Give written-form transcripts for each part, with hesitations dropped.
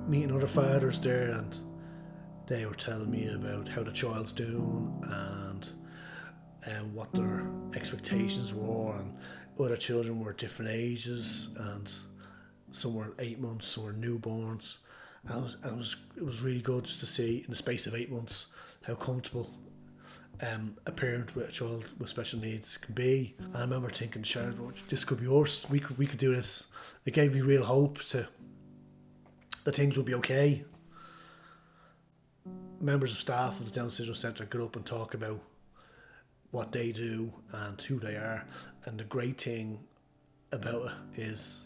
meeting other fathers there, and they were telling me about how the child's doing and what their expectations were, and other children were different ages, and some were 8 months, some were newborns, it was really good just to see in the space of 8 months how comfortable a parent with a child with special needs can be. And I remember thinking, Sharon, this could be us. We could do this. It gave me real hope that things would be okay. Members of staff of the Down Syndrome Centre get up and talk about what they do and who they are. And the great thing about it is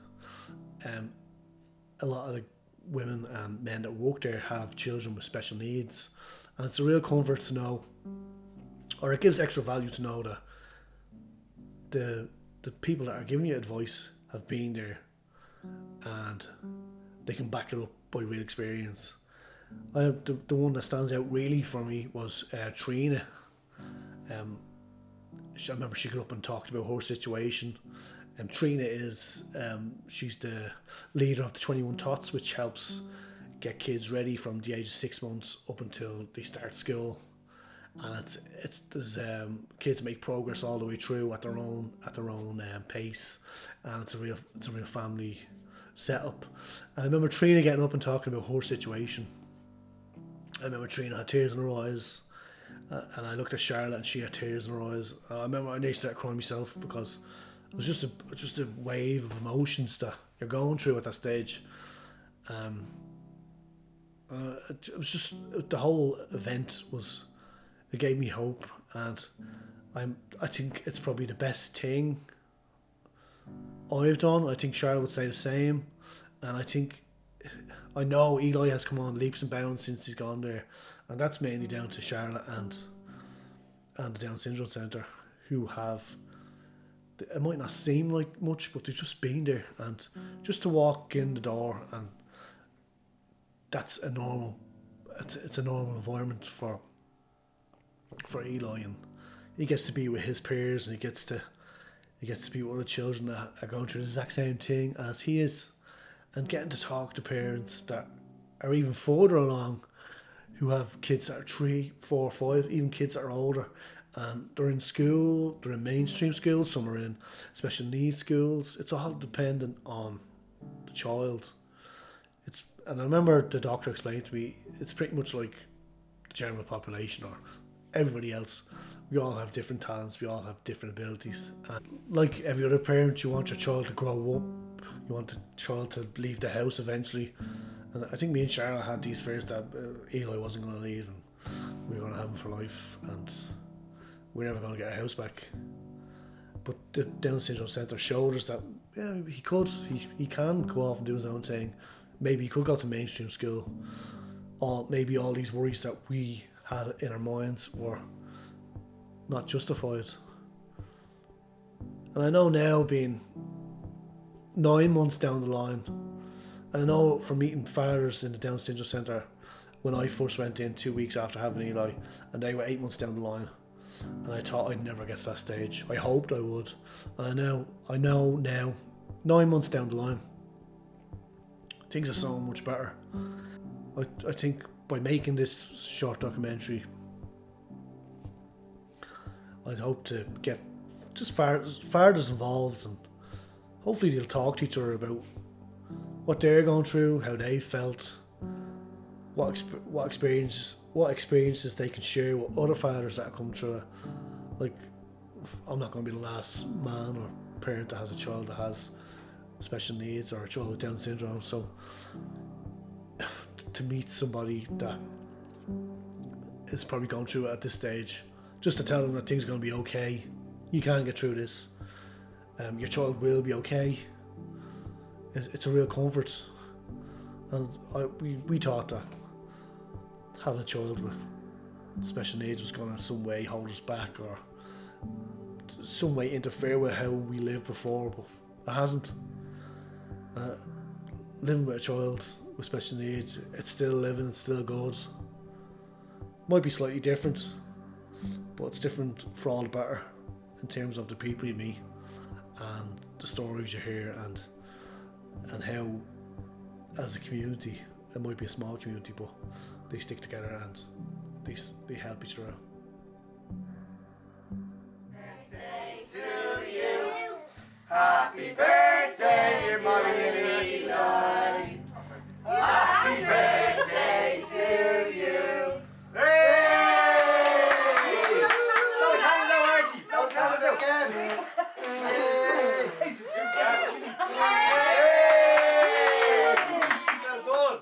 a lot of the women and men that work there have children with special needs. And it's a real comfort to know, or it gives extra value to know that the people that are giving you advice have been there and they can back it up by real experience. The one that stands out really for me was Trina. I remember she got up and talked about her situation. Trina is she's the leader of the 21 Tots, which helps get kids ready from the age of 6 months up until they start school. And there's kids make progress all the way through at their own pace, and it's a real family setup. And I remember Trina getting up and talking about her situation. I remember Trina had tears in her eyes, and I looked at Charlotte and she had tears in her eyes. I remember I nearly started crying myself because it was just a wave of emotions that you're going through at that stage. It was just the whole event was. It gave me hope, and I think it's probably the best thing I've done. I think Charlotte would say the same, and I know Eli has come on leaps and bounds since he's gone there, and that's mainly down to Charlotte and the Down Syndrome Centre, who have. It might not seem like much, but they've just been there, and just to walk in the door, and that's a normal. It's a normal environment for Eli, and he gets to be with his peers, and he gets to be with other children that are going through the exact same thing as he is, and getting to talk to parents that are even further along, who have kids that are 3, 4, 5, even kids that are older, and they're in school, they're in mainstream schools, some are in special needs schools. It's all dependent on the child. And I remember the doctor explained to me, it's pretty much like the general population or everybody else. We all have different talents, we all have different abilities, and like every other parent, you want your child to grow up, you want the child to leave the house eventually. And I think me and Charlotte had these fears that Eli wasn't going to leave, and we were going to have him for life, and we're never going to get our house back. But the Down Syndrome Centre showed us that he can go off and do his own thing. Maybe he could go to mainstream school, or maybe all these worries that we had in our minds were not justified. And I know now, being 9 months down the line, I know from meeting fathers in the Down Syndrome Centre when I first went in 2 weeks after having Eli, and they were 8 months down the line, and I thought I'd never get to that stage. I hoped I would. And I know now, 9 months down the line, things are so much better. I think by making this short documentary, I'd hope to get just fathers involved, and hopefully they'll talk to each other about what they're going through, how they felt, what experiences they can share with other fathers that have come through it. Like, I'm not going to be the last man or parent that has a child that has special needs or a child with Down syndrome, so to meet somebody that is probably going through it at this stage, just to tell them that things are going to be okay, you can get through this, your child will be okay, it's a real comfort. And we thought that having a child with special needs was going to some way hold us back or some way interfere with how we lived before, but it hasn't. Living with a child with special needs, it's still living, it's still good. Might be slightly different, but it's different for all the better in terms of the people you meet and the stories you hear, and how as a community it might be a small community, but they stick together and they help each other. Happy birthday, dear Molly and Eli. Happy birthday to you. Hey! Don't count us out, Archie. Don't count us out, Ken. Hey! Well done.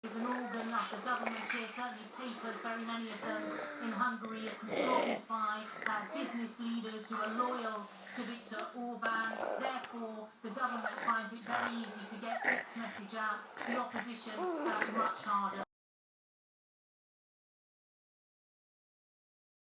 An organ of the government here, certainly papers, very many of them in Hungary are controlled by business leaders who are loyal to Viktor Orban. Therefore, the government finds it very easy to get its message out, the opposition much harder.